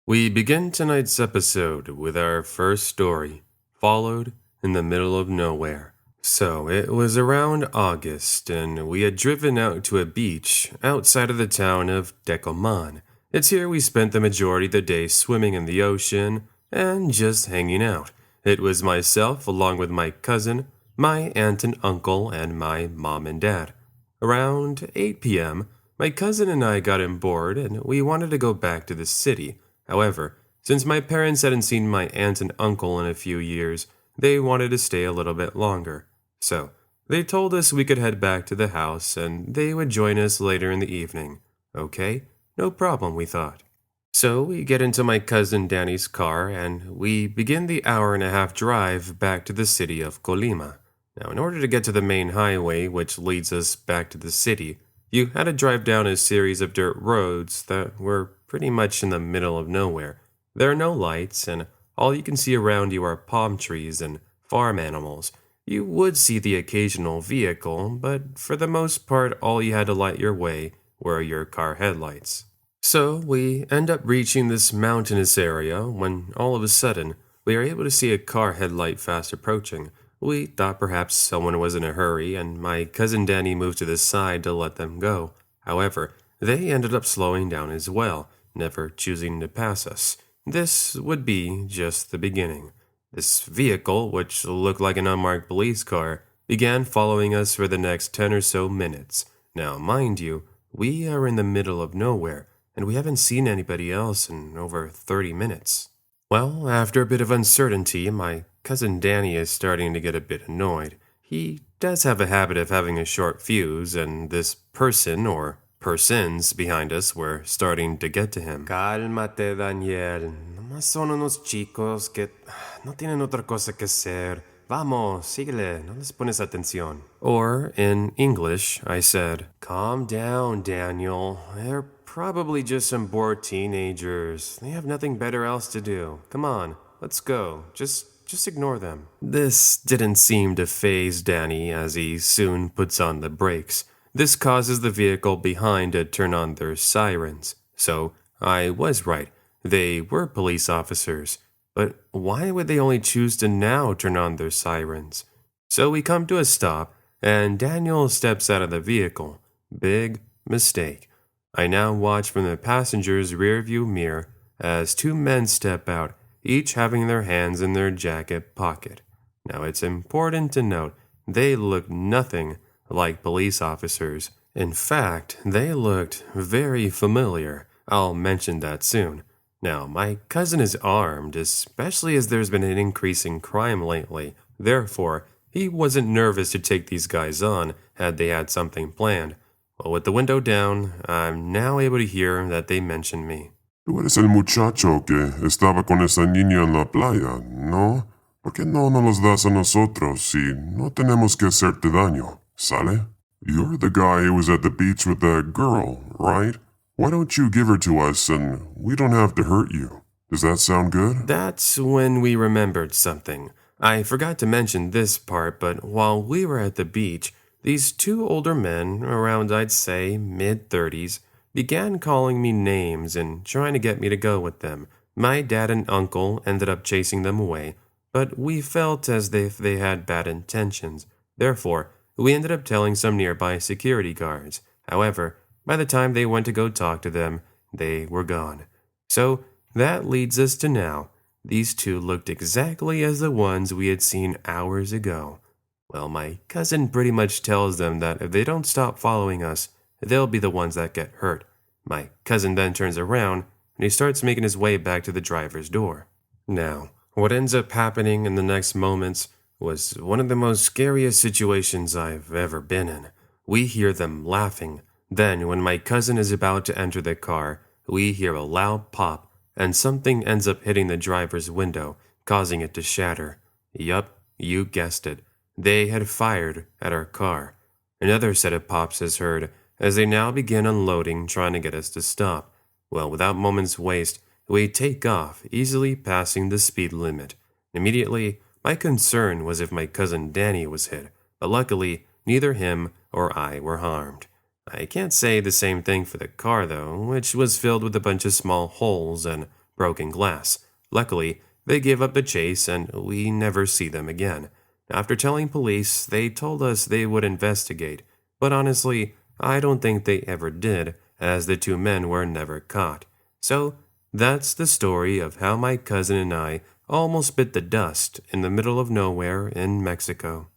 We begin tonight's episode with our first story, followed in the middle of nowhere. So, it was around August, and we had driven out to a beach outside of the town of Decoman. It's here we spent the majority of the day swimming in the ocean and just hanging out. It was myself, along with my cousin, my aunt and uncle, and my mom and dad. Around 8 p.m., my cousin and I got on board, and we wanted to go back to the city. However, since my parents hadn't seen my aunt and uncle in a few years, they wanted to stay a little bit longer. So, they told us we could head back to the house and they would join us later in the evening. Okay, no problem, we thought. So, we get into my cousin Danny's car and we begin the hour-and-a-half drive back to the city of Colima. Now, in order to get to the main highway, which leads us back to the city, you had to drive down a series of dirt roads that were pretty much in the middle of nowhere. There are no lights, and all you can see around you are palm trees and farm animals. You would see the occasional vehicle, but for the most part, all you had to light your way were your car headlights. So we end up reaching this mountainous area when all of a sudden we are able to see a car headlight fast approaching. We thought perhaps someone was in a hurry, and my cousin Danny moved to the side to let them go. However, they ended up slowing down as well, never choosing to pass us. This would be just the beginning. This vehicle, which looked like an unmarked police car, began following us for the next 10 or so minutes. Now, mind you, we are in the middle of nowhere, and we haven't seen anybody else in over 30 minutes. Well, after a bit of uncertainty, my cousin Danny is starting to get a bit annoyed. He does have a habit of having a short fuse, and this person or persons behind us were starting to get to him. Cálmate, Daniel. Nomás son unos chicos que no tienen otra cosa que hacer. Vamos, síguele, no les pones atención. Or, in English, I said, Calm down, Daniel. They're probably just some bored teenagers. They have nothing better else to do. Come on, let's go. Just ignore them. This didn't seem to faze Danny as he soon puts on the brakes. This causes the vehicle behind to turn on their sirens. So, I was right. They were police officers. But why would they only choose to now turn on their sirens? So we come to a stop, and Daniel steps out of the vehicle. Big mistake. I now watch from the passenger's rearview mirror as two men step out, each having their hands in their jacket pocket. Now it's important to note they look nothing like police officers. In fact, they looked very familiar. I'll mention that soon. Now, my cousin is armed, especially as there's been an increase in crime lately. Therefore, he wasn't nervous to take these guys on had they had something planned. Well, with the window down, I'm now able to hear that they mention me. Tú eres el muchacho que estaba con esa niña en la playa, ¿no? ¿Por qué no nos los das a nosotros si no tenemos que hacerte daño? ¿Sale? You're the guy who was at the beach with that girl, right? Why don't you give her to us and we don't have to hurt you? Does that sound good? That's when we remembered something. I forgot to mention this part, but while we were at the beach, these two older men, around I'd say mid-30s, began calling me names and trying to get me to go with them. My dad and uncle ended up chasing them away, but we felt as if they had bad intentions. Therefore, we ended up telling some nearby security guards. However, by the time they went to go talk to them, they were gone. So, that leads us to now. These two looked exactly as the ones we had seen hours ago. Well, my cousin pretty much tells them that if they don't stop following us, they'll be the ones that get hurt. My cousin then turns around, and he starts making his way back to the driver's door. Now, what ends up happening in the next moments was one of the most scariest situations I've ever been in. We hear them laughing. Then, when my cousin is about to enter the car, we hear a loud pop, and something ends up hitting the driver's window, causing it to shatter. Yup, you guessed it. They had fired at our car. Another set of pops is heard, as they now begin unloading, trying to get us to stop. Well, without moment's waste, we take off, easily passing the speed limit. Immediately, my concern was if my cousin Danny was hit, but luckily, neither him or I were harmed. I can't say the same thing for the car, though, which was filled with a bunch of small holes and broken glass. Luckily, they gave up the chase and we never see them again. After telling police, they told us they would investigate, but honestly, I don't think they ever did, as the two men were never caught. So, that's the story of how my cousin and I almost bit the dust in the middle of nowhere in Mexico.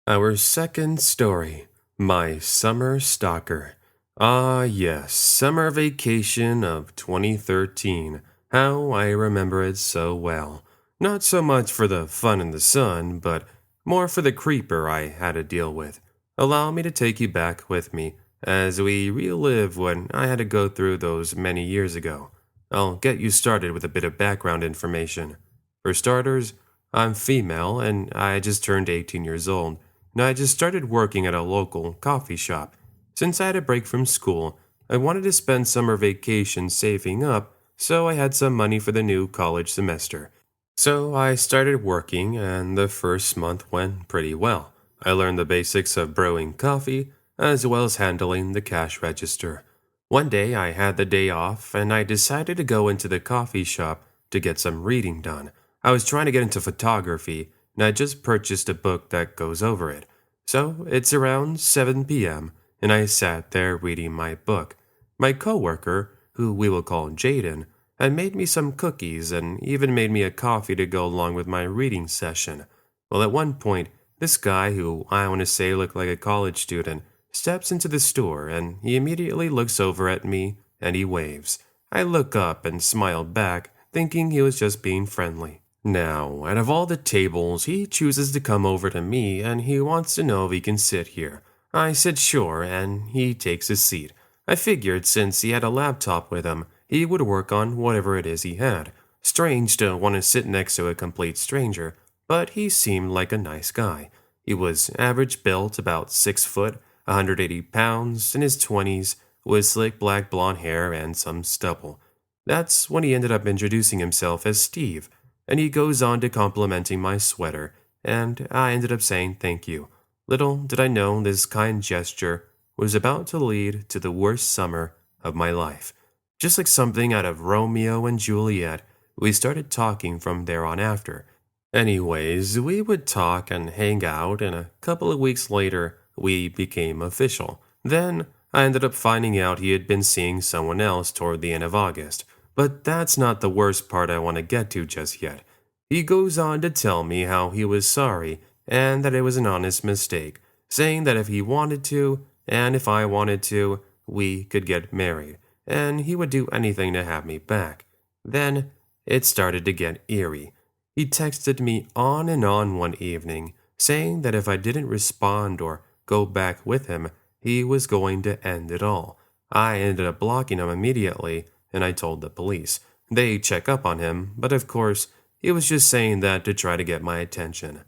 Our second story, My Summer Stalker. Ah, yes, summer vacation of 2013. How I remember it so well. Not so much for the fun in the sun, but more for the creeper I had to deal with. Allow me to take you back with me as we relive what I had to go through those many years ago. I'll get you started with a bit of background information. For starters, I'm female and I just turned 18 years old, and I just started working at a local coffee shop. Since I had a break from school, I wanted to spend summer vacation saving up, so I had some money for the new college semester. So I started working, and the first month went pretty well. I learned the basics of brewing coffee, as well as handling the cash register. One day I had the day off, and I decided to go into the coffee shop to get some reading done. I was trying to get into photography, and I just purchased a book that goes over it. So it's around 7 p.m., and I sat there reading my book. My coworker, who we will call Jaden, had made me some cookies and even made me a coffee to go along with my reading session. Well, at one point, this guy, who I want to say looked like a college student, steps into the store and he immediately looks over at me and he waves. I look up and smile back, thinking he was just being friendly. Now, out of all the tables, he chooses to come over to me and he wants to know if he can sit here. I said sure, and he takes a seat. I figured since he had a laptop with him, he would work on whatever it is he had. Strange to want to sit next to a complete stranger, but he seemed like a nice guy. He was average built, about 6 foot, 180 pounds, in his 20s, with slick black blonde hair and some stubble. That's when he ended up introducing himself as Steve, and he goes on to complimenting my sweater, and I ended up saying thank you. Little did I know this kind gesture was about to lead to the worst summer of my life. Just like something out of Romeo and Juliet, we started talking from there on after. Anyways, we would talk and hang out, and a couple of weeks later, we became official. Then, I ended up finding out he had been seeing someone else toward the end of August. But that's not the worst part I want to get to just yet. He goes on to tell me how he was sorry and that it was an honest mistake, saying that if he wanted to, and if I wanted to, we could get married, and he would do anything to have me back. Then, it started to get eerie. He texted me on and on one evening, saying that if I didn't respond or go back with him, he was going to end it all. I ended up blocking him immediately, and I told the police. They check up on him, but of course, he was just saying that to try to get my attention.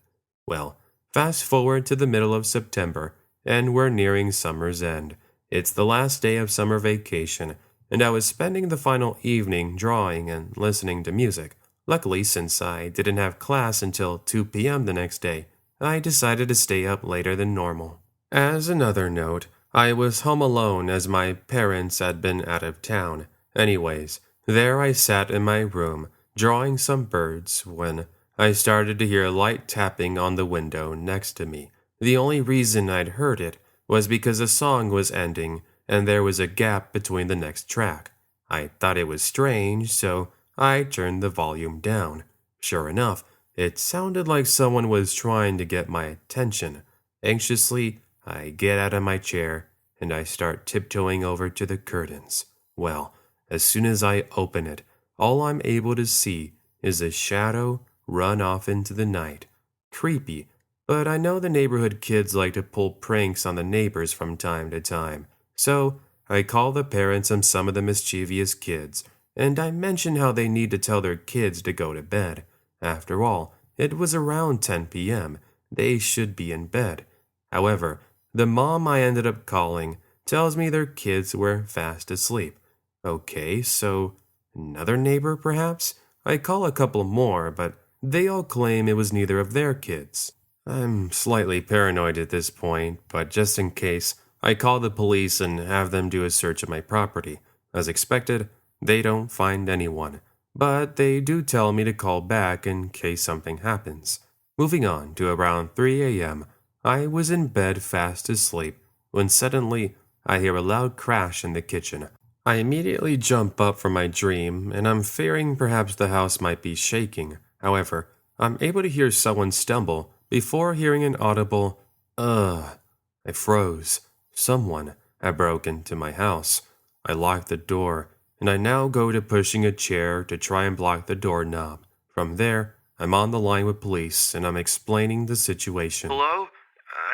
Well, fast forward to the middle of September, and we're nearing summer's end. It's the last day of summer vacation, and I was spending the final evening drawing and listening to music. Luckily, since I didn't have class until 2 p.m. the next day, I decided to stay up later than normal. As another note, I was home alone as my parents had been out of town. Anyways, there I sat in my room, drawing some birds, when I started to hear light tapping on the window next to me. The only reason I'd heard it was because a song was ending and there was a gap between the next track. I thought it was strange, so I turned the volume down. Sure enough, it sounded like someone was trying to get my attention. Anxiously, I get out of my chair and I start tiptoeing over to the curtains. Well, as soon as I open it, all I'm able to see is a shadow run off into the night. Creepy, but I know the neighborhood kids like to pull pranks on the neighbors from time to time. So I call the parents of some of the mischievous kids, and I mention how they need to tell their kids to go to bed. After all, it was around 10 p.m. They should be in bed. However, the mom I ended up calling tells me their kids were fast asleep. Okay, so another neighbor perhaps? I call a couple more, but they all claim it was neither of their kids. I'm slightly paranoid at this point, but just in case, I call the police and have them do a search of my property. As expected, they don't find anyone, but they do tell me to call back in case something happens. Moving on to around 3 a.m., I was in bed fast asleep when suddenly I hear a loud crash in the kitchen. I immediately jump up from my dream, and I'm fearing perhaps the house might be shaking. However, I'm able to hear someone stumble before hearing an audible, ugh. I froze. Someone had broken into my house. I locked the door, and I now go to pushing a chair to try and block the doorknob. From there, I'm on the line with police, and I'm explaining the situation. Hello?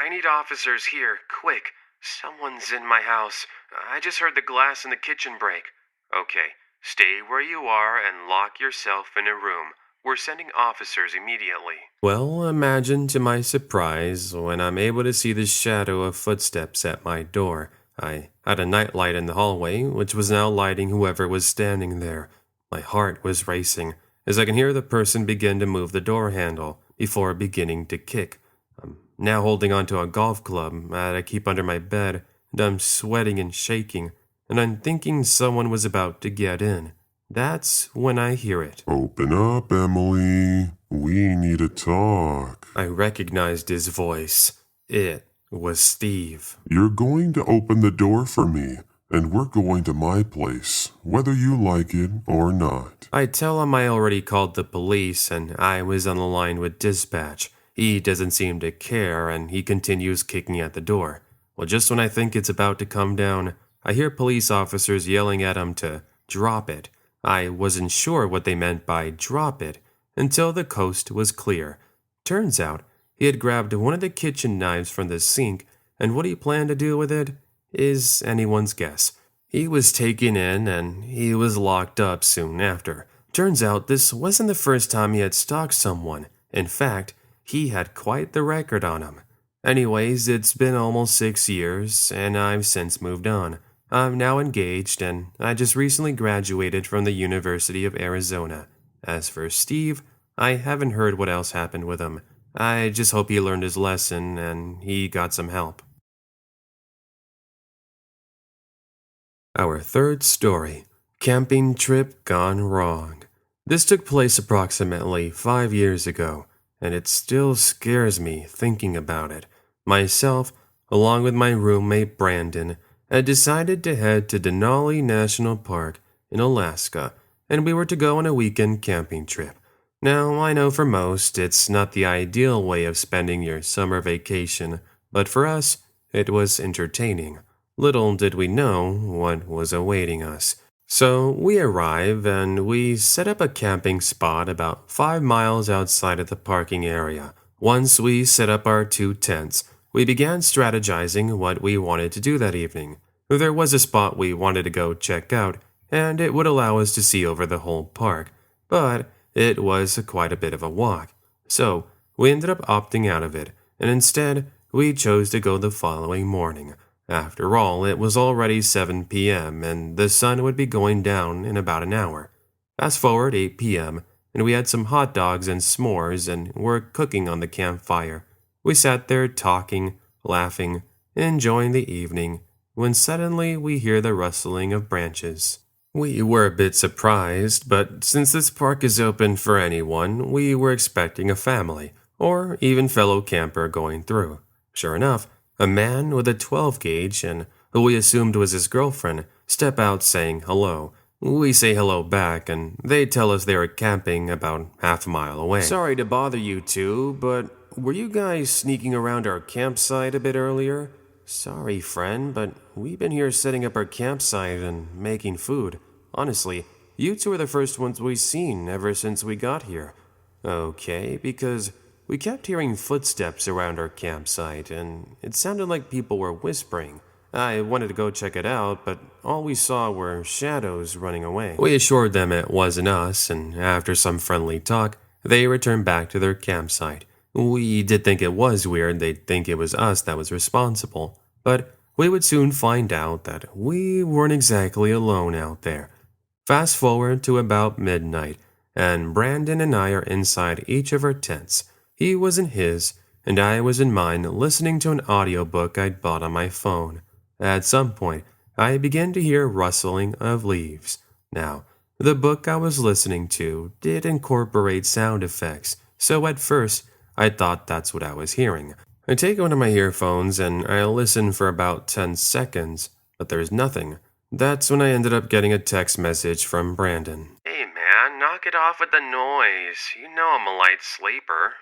I need officers here, quick. Someone's in my house. I just heard the glass in the kitchen break. Okay, stay where you are and lock yourself in a room. We're sending officers immediately. Well, imagine to my surprise when I'm able to see the shadow of footsteps at my door. I had a nightlight in the hallway, which was now lighting whoever was standing there. My heart was racing as I can hear the person begin to move the door handle before beginning to kick. I'm now holding onto a golf club that I keep under my bed, and I'm sweating and shaking, and I'm thinking someone was about to get in. That's when I hear it. Open up, Emily. We need to talk. I recognized his voice. It was Steve. You're going to open the door for me, and we're going to my place, whether you like it or not. I tell him I already called the police and I was on the line with dispatch. He doesn't seem to care and he continues kicking at the door. Well, just when I think it's about to come down, I hear police officers yelling at him to drop it. I wasn't sure what they meant by drop it until the coast was clear. Turns out he had grabbed one of the kitchen knives from the sink, and what he planned to do with it is anyone's guess. He was taken in and he was locked up soon after. Turns out this wasn't the first time he had stalked someone. In fact, he had quite the record on him. Anyways, it's been almost 6 years, and I've since moved on. I'm now engaged, and I just recently graduated from the University of Arizona. As for Steve, I haven't heard what else happened with him. I just hope he learned his lesson and he got some help. Our third story, camping trip gone wrong. This took place approximately 5 years ago, and it still scares me thinking about it. Myself, along with my roommate Brandon, had decided to head to Denali National Park in Alaska, and we were to go on a weekend camping trip. Now, I know for most, it's not the ideal way of spending your summer vacation, but for us, it was entertaining. Little did we know what was awaiting us. So we arrive and we set up a camping spot about 5 miles outside of the parking area. Once we set up our 2 tents, we began strategizing what we wanted to do that evening. There was a spot we wanted to go check out, and it would allow us to see over the whole park, but it was quite a bit of a walk. So we ended up opting out of it, and instead we chose to go the following morning. After all, it was already 7 p.m., and the sun would be going down in about an hour. Fast forward 8 p.m., and we had some hot dogs and s'mores and were cooking on the campfire. We sat there talking, laughing, enjoying the evening, when suddenly we hear the rustling of branches. We were a bit surprised, but since this park is open for anyone, we were expecting a family, or even fellow camper going through. Sure enough, a man with a 12-gauge and who we assumed was his girlfriend step out saying hello. We say hello back, and they tell us they were camping about half a mile away. Sorry to bother you two, but were you guys sneaking around our campsite a bit earlier? Sorry, friend, but we've been here setting up our campsite and making food. Honestly, you two are the first ones we've seen ever since we got here. Okay, because we kept hearing footsteps around our campsite, and it sounded like people were whispering. I wanted to go check it out, but all we saw were shadows running away. We assured them it wasn't us, and after some friendly talk, they returned back to their campsite. We did think it was weird they'd think it was us that was responsible, but we would soon find out that we weren't exactly alone out there. Fast forward to about midnight, and Brandon and I are inside each of our tents. He was in his, and I was in mine listening to an audiobook I'd bought on my phone. At some point, I began to hear rustling of leaves. Now, the book I was listening to did incorporate sound effects, so at first, I thought that's what I was hearing. I take one of my earphones and I listen for about 10 seconds, but there's nothing. That's when I ended up getting a text message from Brandon. Hey man, knock it off with the noise. You know I'm a light sleeper.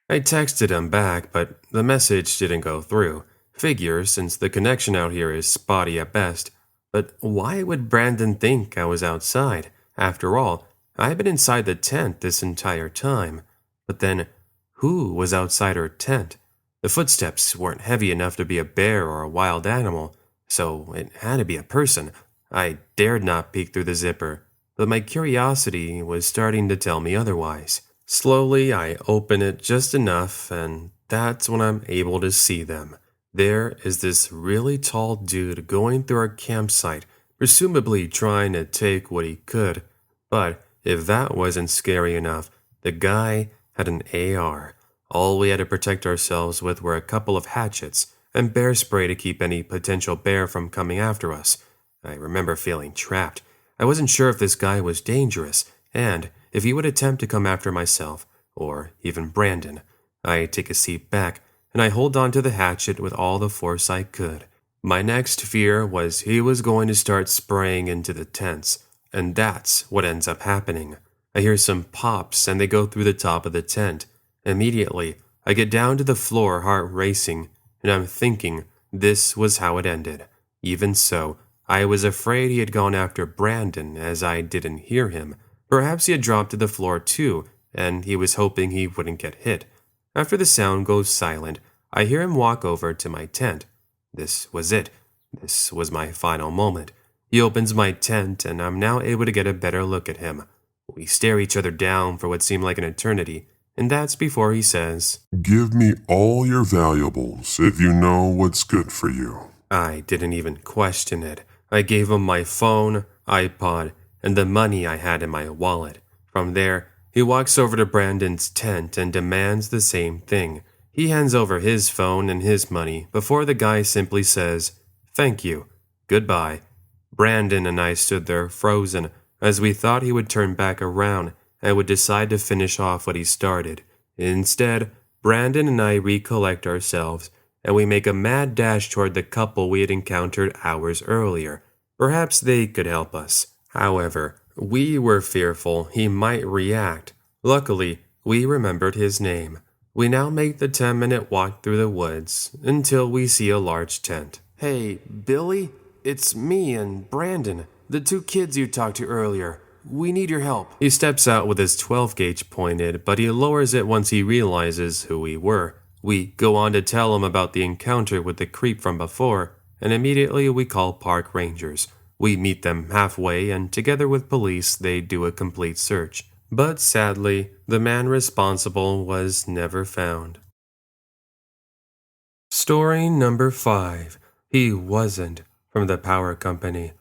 I texted him back, but the message didn't go through. Figure, since the connection out here is spotty at best. But why would Brandon think I was outside? After all, I've been inside the tent this entire time. But then, who was outside her tent? The footsteps weren't heavy enough to be a bear or a wild animal, so it had to be a person. I dared not peek through the zipper, but my curiosity was starting to tell me otherwise. Slowly, I open it just enough, and that's when I'm able to see them. There is this really tall dude going through our campsite, presumably trying to take what he could. But if that wasn't scary enough, the guy had an AR. All we had to protect ourselves with were a couple of hatchets and bear spray to keep any potential bear from coming after us. I remember feeling trapped. I wasn't sure if this guy was dangerous, and if he would attempt to come after myself, or even Brandon. I take a seat back, and I hold on to the hatchet with all the force I could. My next fear was he was going to start spraying into the tents, and that's what ends up happening. I hear some pops, and they go through the top of the tent. Immediately, I get down to the floor, heart racing, and I'm thinking this was how it ended. Even so, I was afraid he had gone after Brandon, as I didn't hear him. Perhaps he had dropped to the floor too, and he was hoping he wouldn't get hit. After the sound goes silent, I hear him walk over to my tent. This was it. This was my final moment. He opens my tent, and I'm now able to get a better look at him. We stare each other down for what seemed like an eternity, and that's before he says, Give me all your valuables if you know what's good for you. I didn't even question it. I gave him my phone, iPod, and the money I had in my wallet. From there, he walks over to Brandon's tent and demands the same thing. He hands over his phone and his money before the guy simply says, Thank you. Goodbye. Brandon and I stood there frozen as we thought he would turn back around and would decide to finish off what he started. Instead, Brandon and I recollect ourselves and we make a mad dash toward the couple we had encountered hours earlier. Perhaps they could help us. However, we were fearful he might react. Luckily, we remembered his name. We now make the 10-minute walk through the woods until we see a large tent. Hey, Billy? It's me and Brandon, the two kids you talked to earlier. We need your help. He steps out with his 12-gauge pointed, but he lowers it once he realizes who we were. We go on to tell him about the encounter with the creep from before, and immediately we call park rangers. We meet them halfway, and together with police, they do a complete search. But sadly, the man responsible was never found. Story number 5. He wasn't from the power company.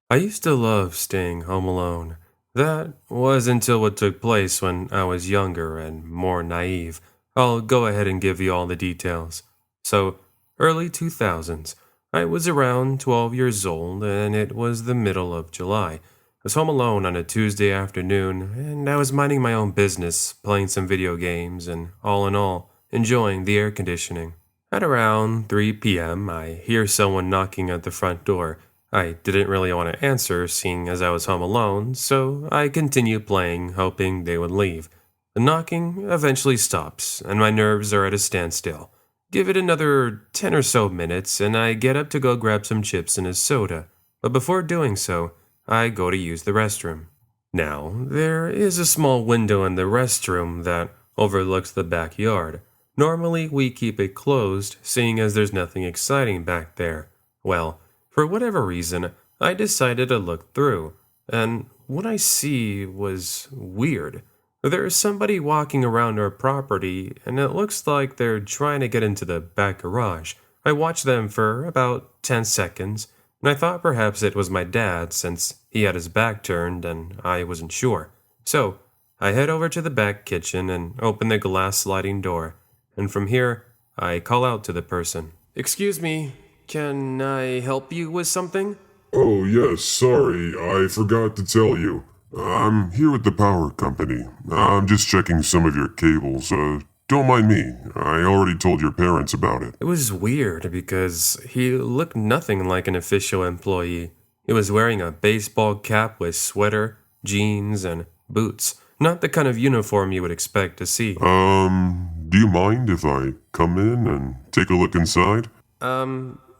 I used to love staying home alone. That was until what took place when I was younger and more naive. I'll go ahead and give you all the details. So, early 2000s. I was around 12 years old, and it was the middle of July. I was home alone on a Tuesday afternoon, and I was minding my own business, playing some video games, and all in all, enjoying the air conditioning. At around 3 p.m., I hear someone knocking at the front door. I didn't really want to answer, seeing as I was home alone, so I continue playing, hoping they would leave. The knocking eventually stops, and my nerves are at a standstill. Give it another 10 or so minutes, and I get up to go grab some chips and a soda. But before doing so, I go to use the restroom. Now, there is a small window in the restroom that overlooks the backyard. Normally, we keep it closed, seeing as there's nothing exciting back there. Well, for whatever reason, I decided to look through, and what I see was weird. There is somebody walking around our property, and it looks like they're trying to get into the back garage. I watched them for about 10 seconds, and I thought perhaps it was my dad since he had his back turned and I wasn't sure. So, I head over to the back kitchen and open the glass sliding door, and from here, I call out to the person. Excuse me, can I help you with something? Oh, yes, sorry, I forgot to tell you. I'm here with the power company. I'm just checking some of your cables. Don't mind me. I already told your parents about it. It was weird because he looked nothing like an official employee. He was wearing a baseball cap with sweater, jeans, and boots. Not the kind of uniform you would expect to see. Do you mind if I come in and take a look inside?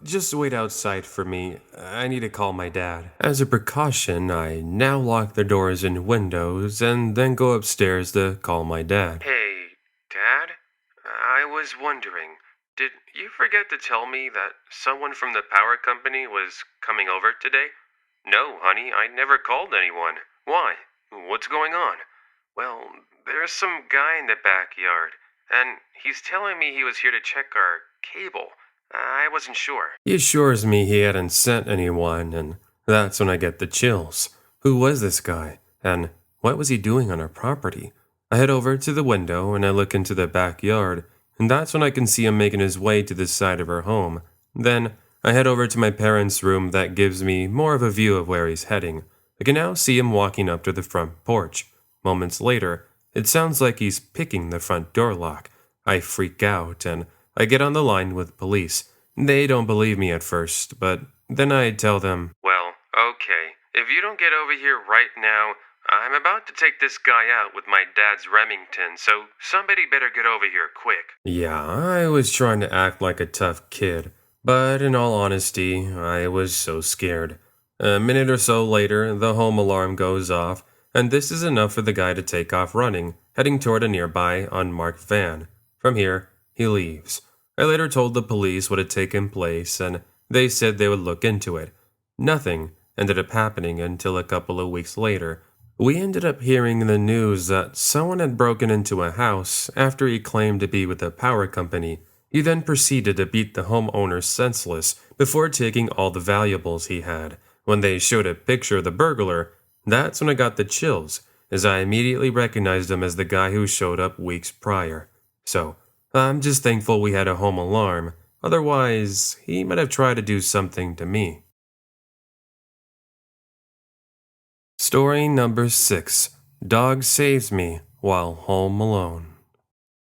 Just wait outside for me. I need to call my dad. As a precaution, I now lock the doors and windows and then go upstairs to call my dad. Hey, Dad? I was wondering, did you forget to tell me that someone from the power company was coming over today? No, honey, I never called anyone. Why? What's going on? Well, there's some guy in the backyard, and he's telling me he was here to check our cable. I wasn't sure. He assures me he hadn't sent anyone, and that's when I get the chills. Who was this guy? And what was he doing on our property? I head over to the window and I look into the backyard, and that's when I can see him making his way to the side of our home. Then I head over to my parents' room that gives me more of a view of where he's heading. I can now see him walking up to the front porch. Moments later, it sounds like he's picking the front door lock. I freak out and I get on the line with police. They don't believe me at first, but then I tell them, well, okay, if you don't get over here right now, I'm about to take this guy out with my dad's Remington, so somebody better get over here quick. Yeah, I was trying to act like a tough kid, but in all honesty, I was so scared. A minute or so later, the home alarm goes off, and this is enough for the guy to take off running, heading toward a nearby unmarked van. From here, he leaves. I later told the police what had taken place, and they said they would look into it. Nothing ended up happening until a couple of weeks later. We ended up hearing in the news that someone had broken into a house after he claimed to be with the power company. He then proceeded to beat the homeowner senseless before taking all the valuables he had. When they showed a picture of the burglar, that's when I got the chills, as I immediately recognized him as the guy who showed up weeks prior. So, I'm just thankful we had a home alarm, otherwise, he might have tried to do something to me. Story number 6. Dog saves me while home alone.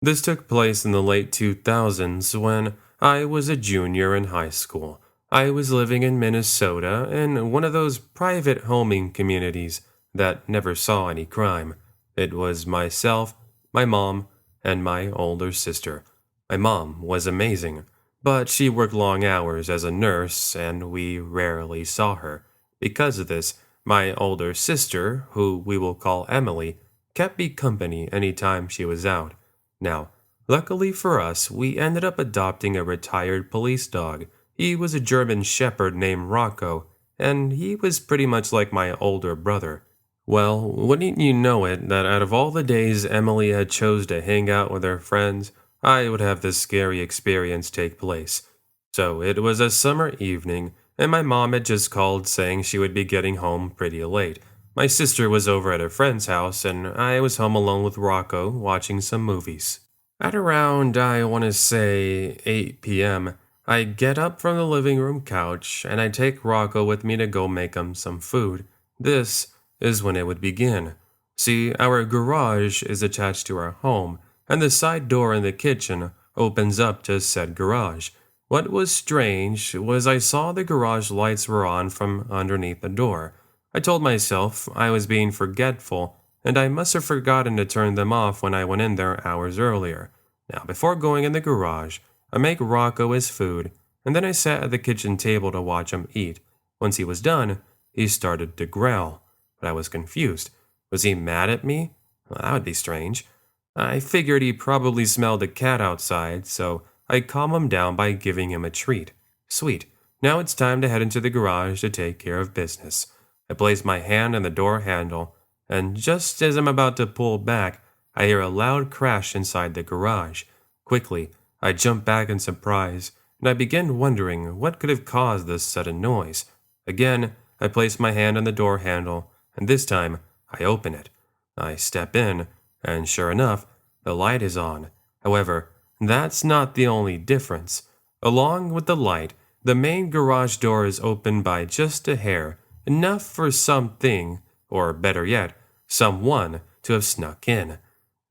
This took place in the late 2000s when I was a junior in high school. I was living in Minnesota in one of those private homing communities that never saw any crime. It was myself, my mom, and my older sister. My mom was amazing, but she worked long hours as a nurse and we rarely saw her. Because of this, my older sister, who we will call Emily, kept me company any time she was out. Now, luckily for us, we ended up adopting a retired police dog. He was a German shepherd named Rocco, and he was pretty much like my older brother. Well, wouldn't you know it that out of all the days Emily had chose to hang out with her friends, I would have this scary experience take place. So it was a summer evening, and my mom had just called saying she would be getting home pretty late. My sister was over at a friend's house, and I was home alone with Rocco watching some movies. At around, I want to say, 8 p.m., I get up from the living room couch, and I take Rocco with me to go make him some food. This is when it would begin. See, our garage is attached to our home, and the side door in the kitchen opens up to said garage. What was strange was I saw the garage lights were on from underneath the door. I told myself I was being forgetful, and I must have forgotten to turn them off when I went in there hours earlier. Now, before going in the garage, I make Rocco his food, and then I sat at the kitchen table to watch him eat. Once he was done, he started to growl, but I was confused. Was he mad at me? Well, that would be strange. I figured he probably smelled a cat outside, so I calm him down by giving him a treat. Sweet. Now it's time to head into the garage to take care of business. I place my hand on the door handle, and just as I'm about to pull back, I hear a loud crash inside the garage. Quickly, I jump back in surprise, and I begin wondering what could have caused this sudden noise. Again, I place my hand on the door handle, and this time, I open it. I step in, and sure enough, the light is on. However, that's not the only difference. Along with the light, The main garage door is open by just a hair, enough for something, or better yet, someone, to have snuck in.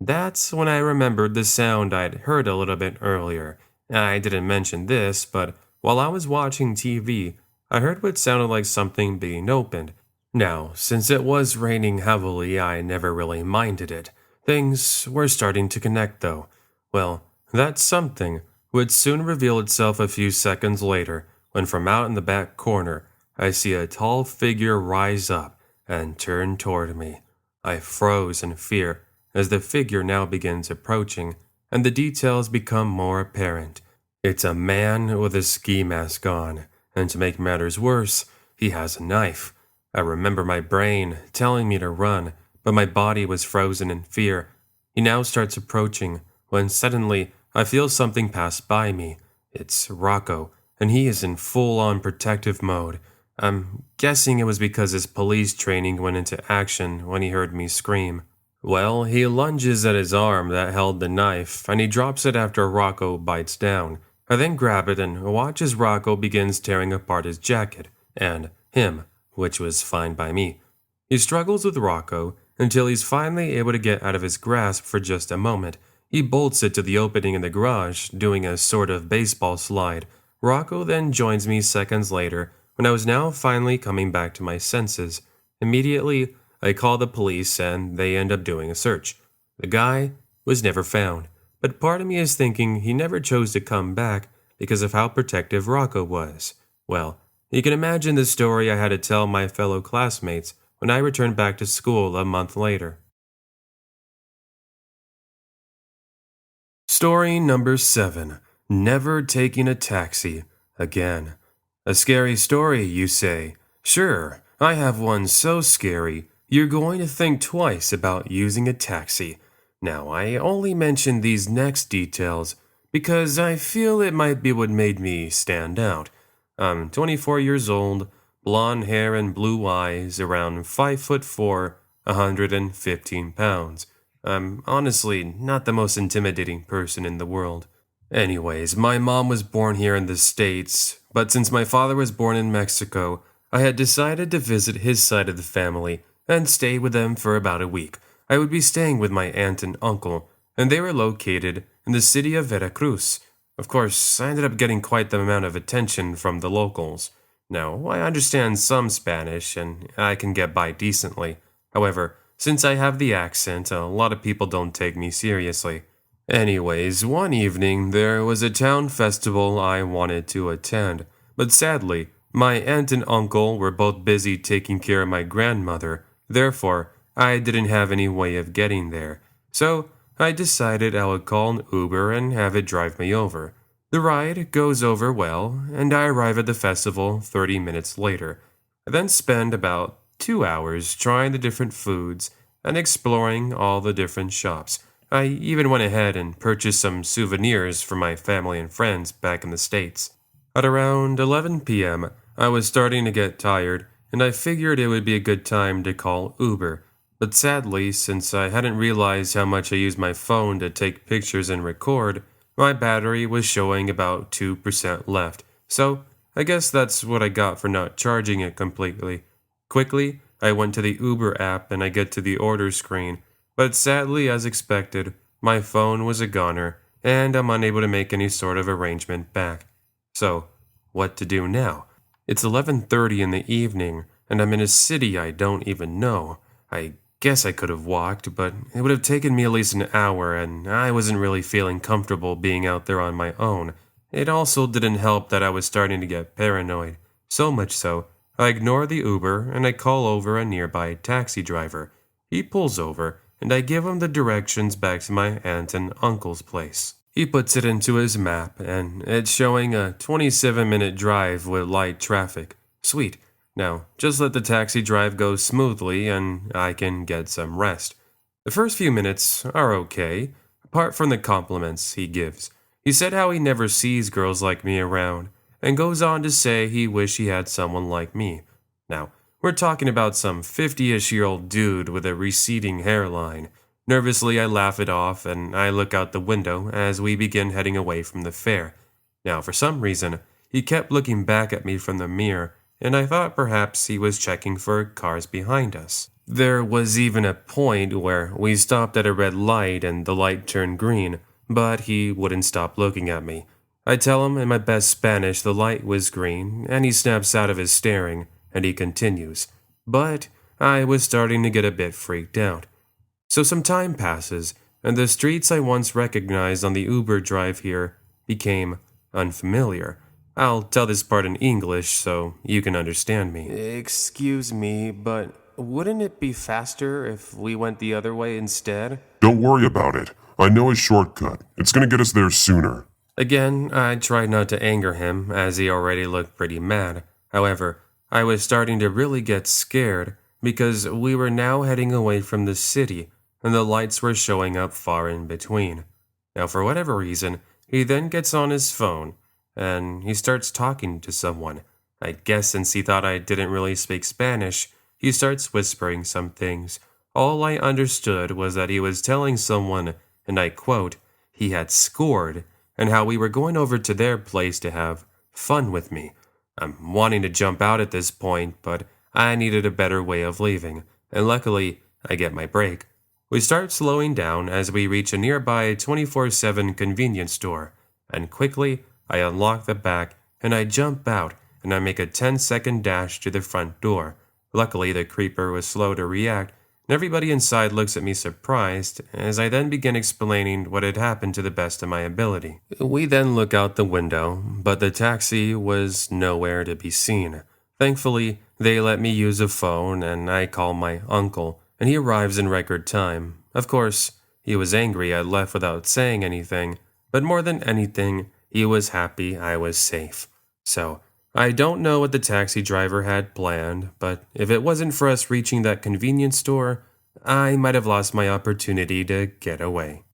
That's when I remembered the sound I'd heard a little bit earlier. I didn't mention this, but while I was watching TV, I heard what sounded like something being opened. Now, since it was raining heavily, I never really minded it. Things were starting to connect, though. Well, that something would soon reveal itself a few seconds later, when from out in the back corner, I see a tall figure rise up and turn toward me. I froze in fear as the figure now begins approaching, and the details become more apparent. It's a man with a ski mask on, and to make matters worse, he has a knife. I remember my brain telling me to run, but my body was frozen in fear. He now starts approaching, when suddenly I feel something pass by me. It's Rocco, and he is in full-on protective mode. I'm guessing it was because his police training went into action when he heard me scream. Well, he lunges at his arm that held the knife, and he drops it after Rocco bites down. I then grab it and watch as Rocco begins tearing apart his jacket, and him, which was fine by me. He struggles with Rocco until he's finally able to get out of his grasp for just a moment. He bolts it to the opening in the garage, doing a sort of baseball slide. Rocco then joins me seconds later, when I was now finally coming back to my senses. Immediately, I call the police and they end up doing a search. The guy was never found, but part of me is thinking he never chose to come back because of how protective Rocco was. Well, you can imagine the story I had to tell my fellow classmates when I returned back to school a month later. Story number 7. Never taking a taxi again. A scary story, you say? Sure, I have one so scary, you're going to think twice about using a taxi. Now, I only mention these next details because I feel it might be what made me stand out. I'm 24 years old, blonde hair and blue eyes, around 5'4", 115 pounds. I'm honestly not the most intimidating person in the world. Anyways, my mom was born here in the States, but since my father was born in Mexico, I had decided to visit his side of the family and stay with them for about a week. I would be staying with my aunt and uncle, and they were located in the city of Veracruz. Of course, I ended up getting quite the amount of attention from the locals. Now, I understand some Spanish, and I can get by decently. However, since I have the accent, a lot of people don't take me seriously. Anyways, one evening, there was a town festival I wanted to attend, but sadly, my aunt and uncle were both busy taking care of my grandmother. Therefore, I didn't have any way of getting there. So, I decided I would call an Uber and have it drive me over. The ride goes over well, and I arrive at the festival 30 minutes later. I then spend about 2 hours trying the different foods and exploring all the different shops. I even went ahead and purchased some souvenirs for my family and friends back in the States. At around 11 p.m., I was starting to get tired, and I figured it would be a good time to call Uber. But sadly, since I hadn't realized how much I used my phone to take pictures and record, my battery was showing about 2% left. So, I guess that's what I got for not charging it completely. Quickly, I went to the Uber app and I get to the order screen. But sadly, as expected, my phone was a goner, and I'm unable to make any sort of arrangement back. So, what to do now? It's 11:30 in the evening, and I'm in a city I don't even know. I guess I could have walked, but it would have taken me at least an hour, and I wasn't really feeling comfortable being out there on my own. It also didn't help that I was starting to get paranoid. So much so, I ignore the Uber and I call over a nearby taxi driver. He pulls over, and I give him the directions back to my aunt and uncle's place. He puts it into his map, and it's showing a 27-minute drive with light traffic. Sweet. Now, just let the taxi drive go smoothly, and I can get some rest. The first few minutes are okay, apart from the compliments he gives. He said how he never sees girls like me around, and goes on to say he wish he had someone like me. Now, we're talking about some 50-ish-year-old dude with a receding hairline. Nervously, I laugh it off, and I look out the window as we begin heading away from the fair. Now, for some reason, he kept looking back at me from the mirror, and I thought perhaps he was checking for cars behind us. There was even a point where we stopped at a red light and the light turned green, but he wouldn't stop looking at me. I tell him in my best Spanish the light was green, and he snaps out of his staring, and he continues. But I was starting to get a bit freaked out. So some time passes, and the streets I once recognized on the Uber drive here became unfamiliar. I'll tell this part in English so you can understand me. Excuse me, but wouldn't it be faster if we went the other way instead? Don't worry about it. I know a shortcut. It's gonna get us there sooner. Again, I tried not to anger him, as he already looked pretty mad. However, I was starting to really get scared, because we were now heading away from the city, and the lights were showing up far in between. Now, for whatever reason, he then gets on his phone, and he starts talking to someone. I guess since he thought I didn't really speak Spanish, he starts whispering some things. All I understood was that he was telling someone, and I quote, he had scored, and how we were going over to their place to have fun with me. I'm wanting to jump out at this point, but I needed a better way of leaving, and luckily, I get my break. We start slowing down as we reach a nearby 24/7 convenience store, and quickly, I unlock the back, and I jump out, and I make a 10-second dash to the front door. Luckily, the creeper was slow to react, and everybody inside looks at me surprised as I then begin explaining what had happened to the best of my ability. We then look out the window, but the taxi was nowhere to be seen. Thankfully, they let me use a phone, and I call my uncle, and he arrives in record time. Of course, he was angry I left without saying anything, but more than anything, he was happy I was safe. So, I don't know what the taxi driver had planned, but if it wasn't for us reaching that convenience store, I might have lost my opportunity to get away.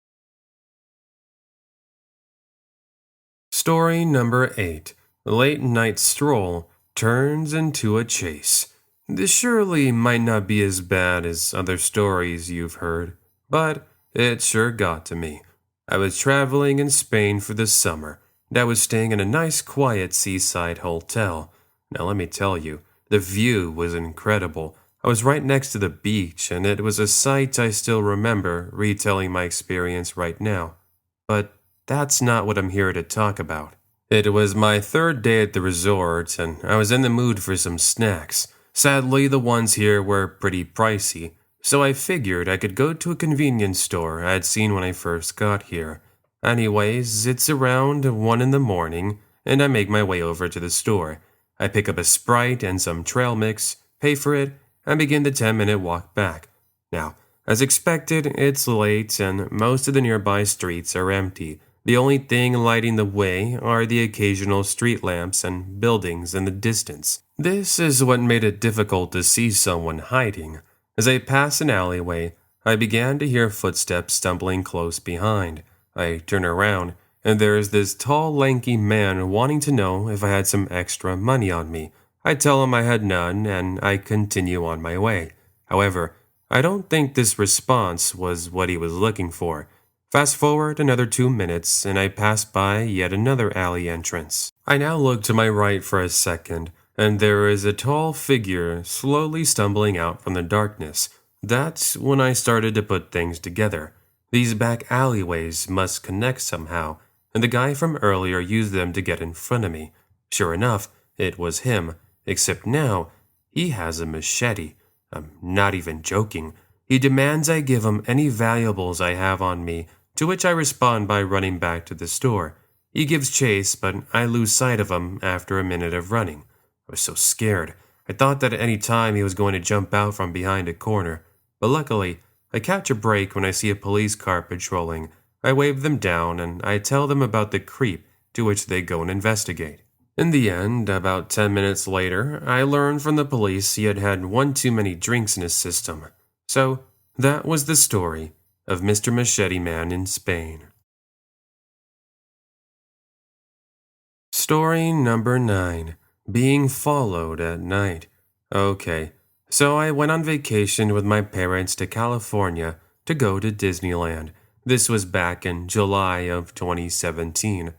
Story number 8. Late night stroll turns into a chase. This surely might not be as bad as other stories you've heard, but it sure got to me. I was traveling in Spain for the summer, and I was staying in a nice quiet seaside hotel. Now let me tell you, the view was incredible. I was right next to the beach, and it was a sight I still remember retelling my experience right now. But that's not what I'm here to talk about. It was my third day at the resort, and I was in the mood for some snacks. Sadly, the ones here were pretty pricey, so I figured I could go to a convenience store I had seen when I first got here. Anyways, it's around 1 in the morning, and I make my way over to the store. I pick up a Sprite and some trail mix, pay for it, and begin the 10-minute walk back. Now, as expected, it's late, and most of the nearby streets are empty. The only thing lighting the way are the occasional street lamps and buildings in the distance. This is what made it difficult to see someone hiding. As I pass an alleyway, I began to hear footsteps stumbling close behind. I turn around, and there is this tall, lanky man wanting to know if I had some extra money on me. I tell him I had none, and I continue on my way. However, I don't think this response was what he was looking for. Fast forward another 2 minutes, and I pass by yet another alley entrance. I now look to my right for a second, and there is a tall figure slowly stumbling out from the darkness. That's when I started to put things together. These back alleyways must connect somehow, and the guy from earlier used them to get in front of me. Sure enough, it was him, except now he has a machete. I'm not even joking. He demands I give him any valuables I have on me, to which I respond by running back to the store. He gives chase, but I lose sight of him after a minute of running. I was so scared. I thought that at any time he was going to jump out from behind a corner, but luckily, I catch a break when I see a police car patrolling. I wave them down, and I tell them about the creep, to which they go and investigate. In the end, about 10 minutes later, I learned from the police he had had one too many drinks in his system. So, that was the story of Mr. Machete Man in Spain. Story number 9. Being followed at night. Okay. So I went on vacation with my parents to California to go to Disneyland. This was back in July of 2017.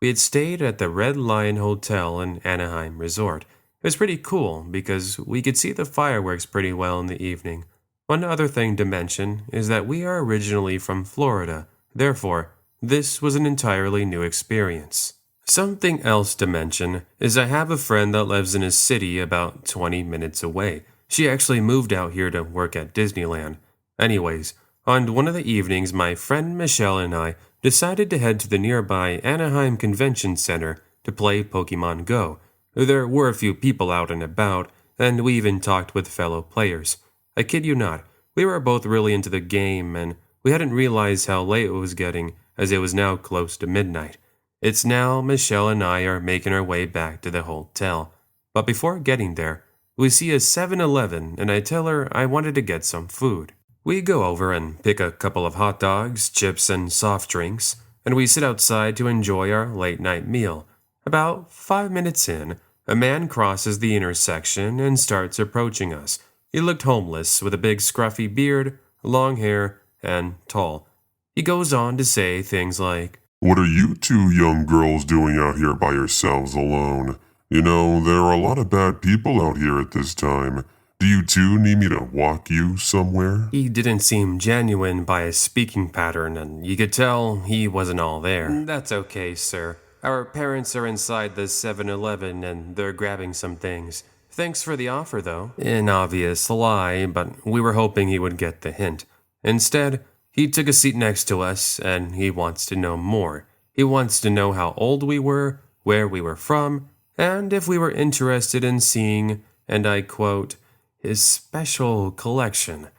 We had stayed at the Red Lion Hotel in Anaheim Resort. It was pretty cool because we could see the fireworks pretty well in the evening. One other thing to mention is that we are originally from Florida. Therefore, this was an entirely new experience. Something else to mention is I have a friend that lives in a city about 20 minutes away. She actually moved out here to work at Disneyland. Anyways, on one of the evenings, my friend Michelle and I decided to head to the nearby Anaheim Convention Center to play Pokemon Go. There were a few people out and about, and we even talked with fellow players. I kid you not, we were both really into the game, and we hadn't realized how late it was getting, as it was now close to midnight. It's now Michelle and I are making our way back to the hotel. But before getting there, we see a 7-Eleven, and I tell her I wanted to get some food. We go over and pick a couple of hot dogs, chips, and soft drinks, and we sit outside to enjoy our late-night meal. About 5 minutes in, a man crosses the intersection and starts approaching us. He looked homeless, with a big scruffy beard, long hair, and tall. He goes on to say things like, "What are you two young girls doing out here by yourselves alone? You know, there are a lot of bad people out here at this time. Do you two need me to walk you somewhere?" He didn't seem genuine by his speaking pattern, and you could tell he wasn't all there. "That's okay, sir. Our parents are inside the 7-Eleven and they're grabbing some things. Thanks for the offer, though." An obvious lie, but we were hoping he would get the hint. Instead, he took a seat next to us, and he wants to know more. He wants to know how old we were, where we were from, and if we were interested in seeing, and I quote, his special collection. It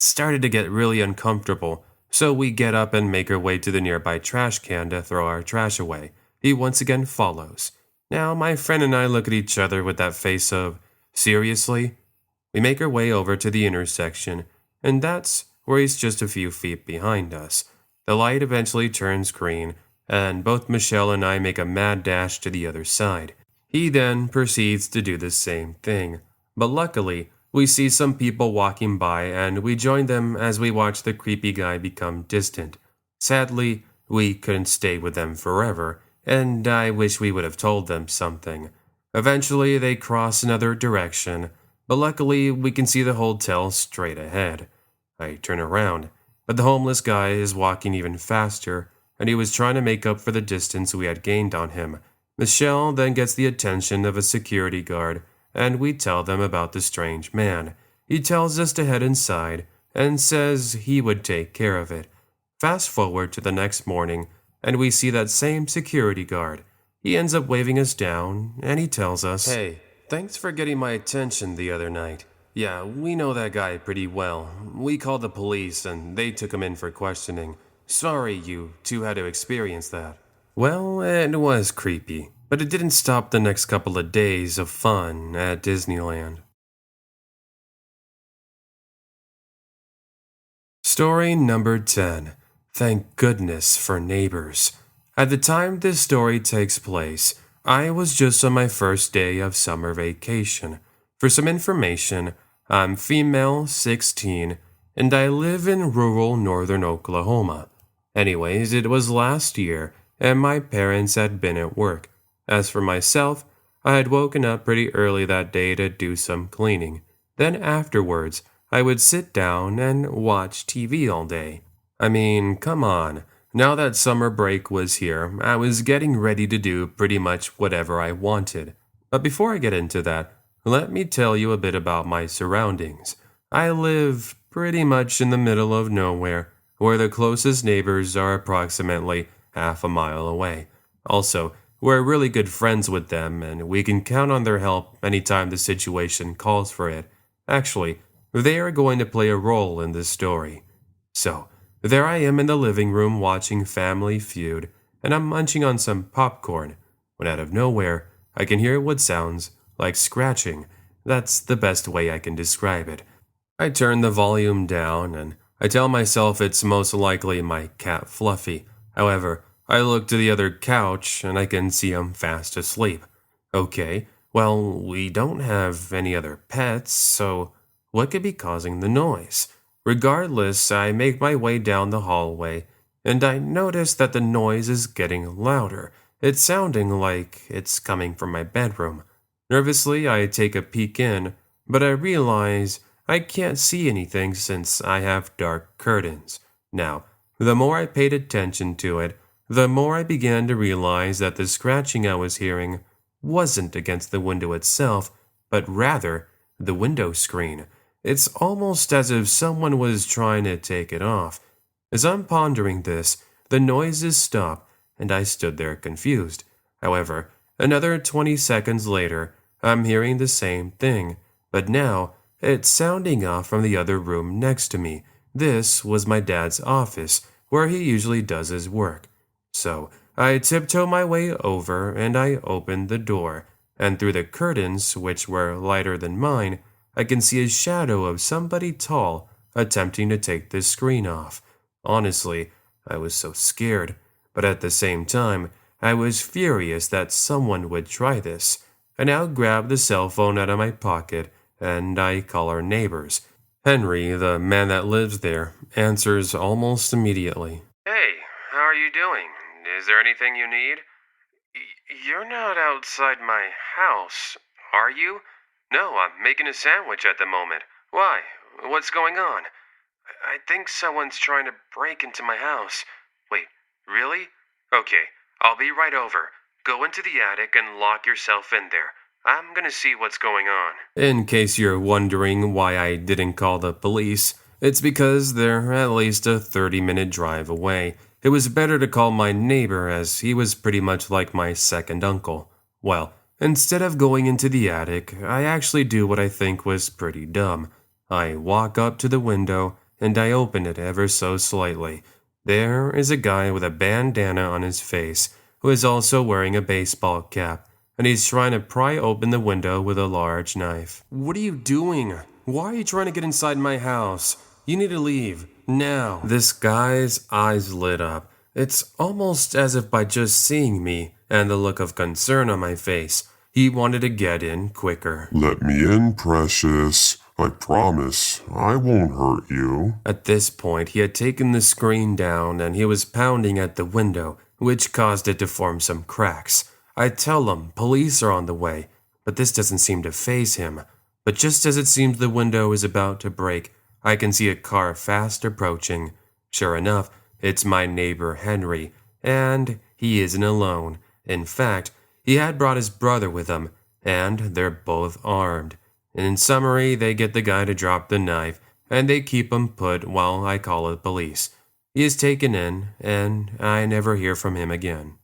started to get really uncomfortable, so we get up and make our way to the nearby trash can to throw our trash away. He once again follows. Now my friend and I look at each other with that face of, seriously? We make our way over to the intersection, and that's where he's just a few feet behind us. The light eventually turns green, and both Michelle and I make a mad dash to the other side. He then proceeds to do the same thing. But luckily, we see some people walking by, and we join them as we watch the creepy guy become distant. Sadly, we couldn't stay with them forever, and I wish we would have told them something. Eventually, they cross another direction, but luckily, we can see the hotel straight ahead. I turn around, but the homeless guy is walking even faster, and he was trying to make up for the distance we had gained on him. Michelle then gets the attention of a security guard, and we tell them about the strange man. He tells us to head inside, and says he would take care of it. Fast forward to the next morning, and we see that same security guard. He ends up waving us down, and he tells us, "Hey, thanks for getting my attention the other night. Yeah, we know that guy pretty well. We called the police and they took him in for questioning. Sorry you two had to experience that." Well, it was creepy, but it didn't stop the next couple of days of fun at Disneyland. Story number 10. Thank goodness for neighbors. At the time this story takes place, I was just on my first day of summer vacation. For some information, I'm female, 16, and I live in rural northern Oklahoma. Anyways, it was last year, and my parents had been at work. As for myself, I had woken up pretty early that day to do some cleaning. Then afterwards, I would sit down and watch TV all day. I mean, come on. Now that summer break was here, I was getting ready to do pretty much whatever I wanted. But before I get into that, let me tell you a bit about my surroundings. I live pretty much in the middle of nowhere, where the closest neighbors are approximately half a mile away. Also, we're really good friends with them, and we can count on their help anytime the situation calls for it. Actually, they are going to play a role in this story. So, there I am in the living room watching Family Feud, and I'm munching on some popcorn, when out of nowhere, I can hear what sounds like scratching. That's the best way I can describe it. I turn the volume down, and I tell myself it's most likely my cat Fluffy. However, I look to the other couch, and I can see him fast asleep. Okay, well, we don't have any other pets, so what could be causing the noise? Regardless, I make my way down the hallway, and I notice that the noise is getting louder. It's sounding like it's coming from my bedroom. Nervously, I take a peek in, but I realize I can't see anything since I have dark curtains. Now, the more I paid attention to it, the more I began to realize that the scratching I was hearing wasn't against the window itself, but rather the window screen. It's almost as if someone was trying to take it off. As I'm pondering this, the noises stopped, and I stood there confused. However, another 20 seconds later, I'm hearing the same thing, but now it's sounding off from the other room next to me. This was my dad's office, where he usually does his work. So I tiptoe my way over and I opened the door, and through the curtains, which were lighter than mine, I can see a shadow of somebody tall attempting to take the screen off. Honestly, I was so scared, but at the same time, I was furious that someone would try this. I now grab the cell phone out of my pocket and I call our neighbors. Henry, the man that lives there, answers almost immediately. Hey, how are you doing? Is there anything you need? You're not outside my house, are you? No, I'm making a sandwich at the moment. Why? What's going on? I think someone's trying to break into my house. Wait, really? Okay, I'll be right over. Go into the attic and lock yourself in there. I'm gonna see what's going on. In case you're wondering why I didn't call the police, it's because they're at least a 30-minute drive away. It was better to call my neighbor as he was pretty much like my second uncle. Well, instead of going into the attic, I actually do what I think was pretty dumb. I walk up to the window and I open it ever so slightly. There is a guy with a bandana on his face who is also wearing a baseball cap, and he's trying to pry open the window with a large knife. What are you doing? Why are you trying to get inside my house? You need to leave, now. This guy's eyes lit up. It's almost as if by just seeing me and the look of concern on my face, he wanted to get in quicker. Let me in, precious. I promise, I won't hurt you. At this point, he had taken the screen down and he was pounding at the window, which caused it to form some cracks. I tell him police are on the way, but this doesn't seem to faze him. But just as it seems the window is about to break, I can see a car fast approaching. Sure enough, it's my neighbor Henry, and he isn't alone. In fact, he had brought his brother with him, and they're both armed. In summary, they get the guy to drop the knife, and they keep him put while I call the police. He is taken in, and I never hear from him again.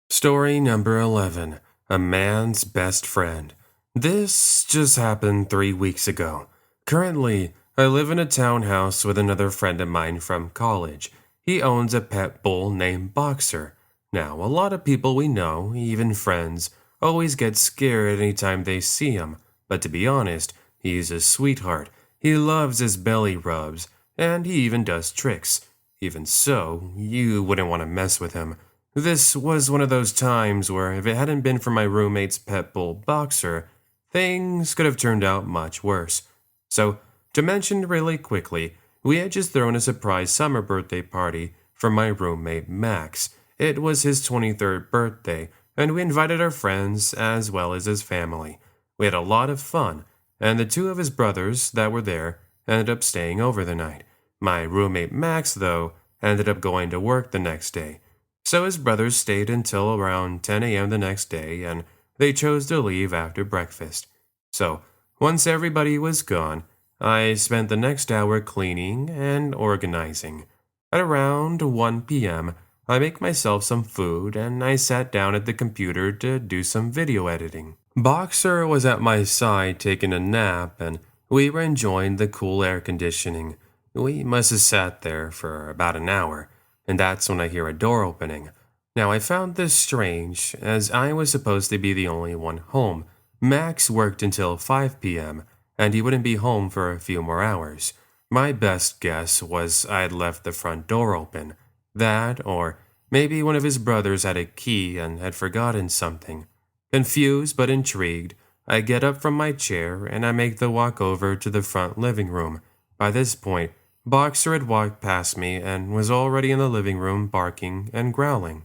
Story number 11. A Man's Best Friend. This just happened 3 weeks ago. Currently, I live in a townhouse with another friend of mine from college. He owns a pet bull named Boxer. Now, a lot of people we know, even friends, always get scared anytime they see him, but to be honest, he's a sweetheart. He loves his belly rubs, and he even does tricks. Even so, you wouldn't want to mess with him. This was one of those times where if it hadn't been for my roommate's pet bull Boxer, things could have turned out much worse. So, to mention really quickly, we had just thrown a surprise summer birthday party for my roommate Max. It was his 23rd birthday, and we invited our friends as well as his family. We had a lot of fun, and the two of his brothers that were there ended up staying over the night. My roommate Max, though, ended up going to work the next day. So his brothers stayed until around 10 a.m. the next day, and they chose to leave after breakfast. So, once everybody was gone, I spent the next hour cleaning and organizing. At around 1 p.m., I make myself some food and I sat down at the computer to do some video editing. Boxer was at my side taking a nap and we were enjoying the cool air conditioning. We must have sat there for about an hour, and that's when I hear a door opening. Now I found this strange, as I was supposed to be the only one home. Max worked until 5 p.m., and he wouldn't be home for a few more hours. My best guess was I had left the front door open. That, or maybe one of his brothers had a key and had forgotten something. Confused but intrigued, I get up from my chair and I make the walk over to the front living room. By this point, Boxer had walked past me and was already in the living room barking and growling.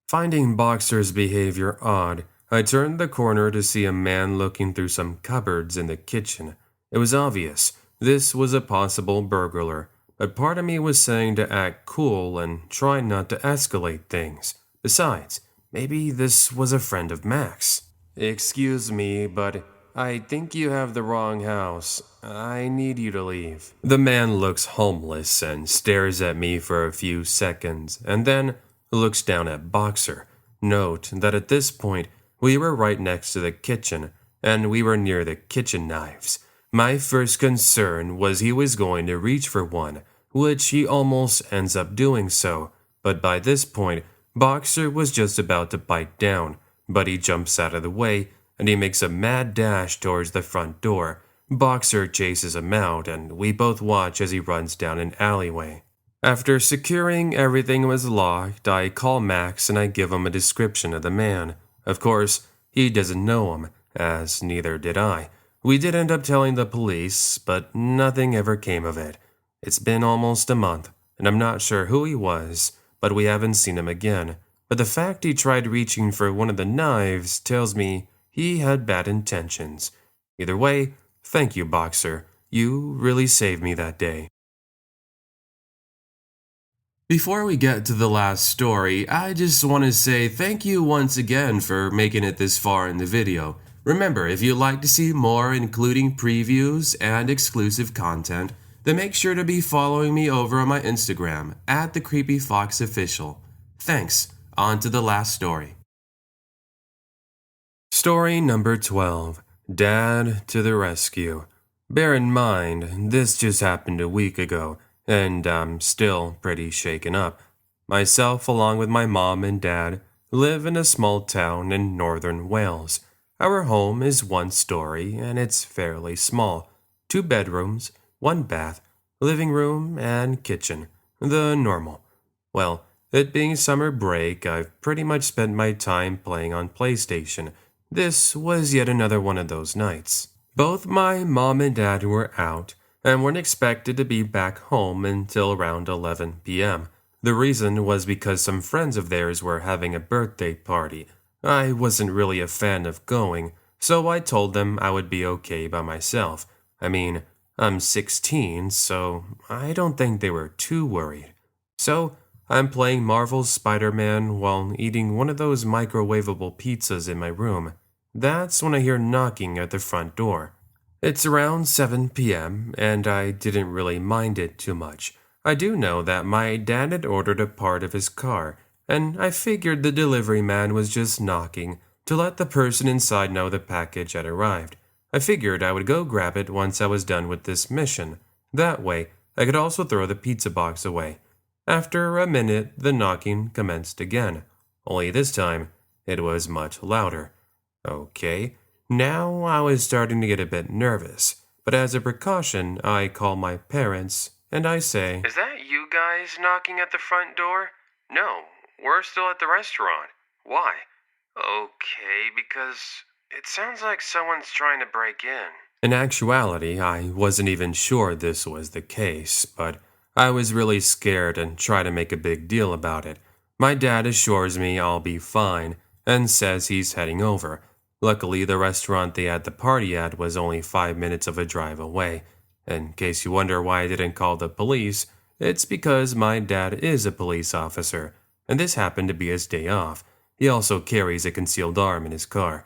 Finding Boxer's behavior odd, I turned the corner to see a man looking through some cupboards in the kitchen. It was obvious this was a possible burglar, but part of me was saying to act cool and try not to escalate things. Besides, maybe this was a friend of Max. "Excuse me, but I think you have the wrong house. I need you to leave." The man looks homeless and stares at me for a few seconds, and then looks down at Boxer. Note that at this point, we were right next to the kitchen, and we were near the kitchen knives. My first concern was he was going to reach for one, which he almost ends up doing so, but by this point, Boxer was just about to bite down, but he jumps out of the way, and he makes a mad dash towards the front door. Boxer chases him out, and we both watch as he runs down an alleyway. After securing everything was locked, I call Max and I give him a description of the man. Of course, he doesn't know him, as neither did I. We did end up telling the police, but nothing ever came of it. It's been almost a month, and I'm not sure who he was, but we haven't seen him again. But the fact he tried reaching for one of the knives tells me he had bad intentions. Either way, thank you, Boxer. You really saved me that day. Before we get to the last story, I just want to say thank you once again for making it this far in the video. Remember, if you'd like to see more, including previews and exclusive content, then make sure to be following me over on my Instagram, @TheCreepyFoxOfficial. Thanks. On to the last story. Story number 12. Dad to the rescue. Bear in mind, this just happened a week ago, and I'm still pretty shaken up. Myself, along with my mom and dad, live in a small town in northern Wales. Our home is 1 story, and it's fairly small. 2 bedrooms, 1 bath, living room, and kitchen. The normal. Well, it being summer break, I've pretty much spent my time playing on PlayStation. This was yet another one of those nights. Both my mom and dad were out, and weren't expected to be back home until around 11 p.m. The reason was because some friends of theirs were having a birthday party. I wasn't really a fan of going, so I told them I would be okay by myself. I mean, I'm 16, so I don't think they were too worried. So I'm playing Marvel's Spider-Man while eating one of those microwavable pizzas in my room. That's when I hear knocking at the front door. It's around 7 p.m., and I didn't really mind it too much. I do know that my dad had ordered a part of his car, and I figured the delivery man was just knocking to let the person inside know the package had arrived. I figured I would go grab it once I was done with this mission. That way, I could also throw the pizza box away. After a minute, the knocking commenced again, only this time, it was much louder. Okay. Now I was starting to get a bit nervous, but as a precaution, I call my parents and I say, "Is that you guys knocking at the front door?" "No, we're still at the restaurant." "Why?" "Okay, because it sounds like someone's trying to break in." In actuality, I wasn't even sure this was the case, but I was really scared and try to make a big deal about it. My dad assures me I'll be fine and says he's heading over. Luckily, the restaurant they had the party at was only 5 minutes of a drive away. In case you wonder why I didn't call the police, it's because my dad is a police officer, and this happened to be his day off. He also carries a concealed arm in his car.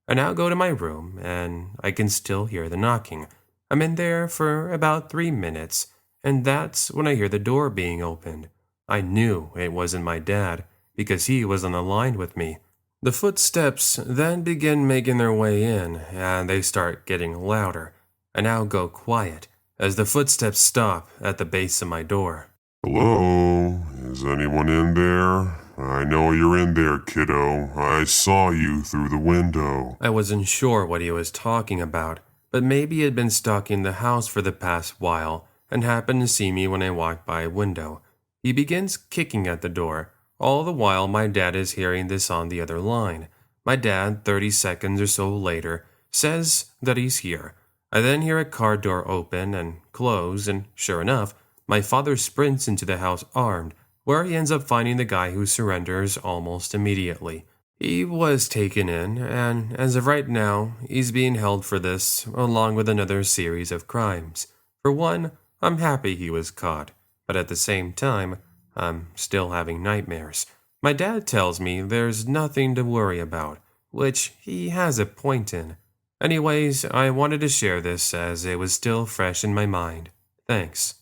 I now go to my room, and I can still hear the knocking. I'm in there for about 3 minutes, and that's when I hear the door being opened. I knew it wasn't my dad, because he was on the line with me. The footsteps then begin making their way in, and they start getting louder. I now go quiet, as the footsteps stop at the base of my door. Hello? Is anyone in there? I know you're in there, kiddo. I saw you through the window. I wasn't sure what he was talking about, but maybe he had been stalking the house for the past while and happened to see me when I walked by a window. He begins kicking at the door. All the while, my dad is hearing this on the other line. My dad, 30 seconds or so later, says that he's here. I then hear a car door open and close, and sure enough, my father sprints into the house armed, where he ends up finding the guy who surrenders almost immediately. He was taken in, and as of right now, he's being held for this, along with another series of crimes. For one, I'm happy he was caught, but at the same time, I'm still having nightmares. My dad tells me there's nothing to worry about, which he has a point in. Anyways, I wanted to share this as it was still fresh in my mind. Thanks.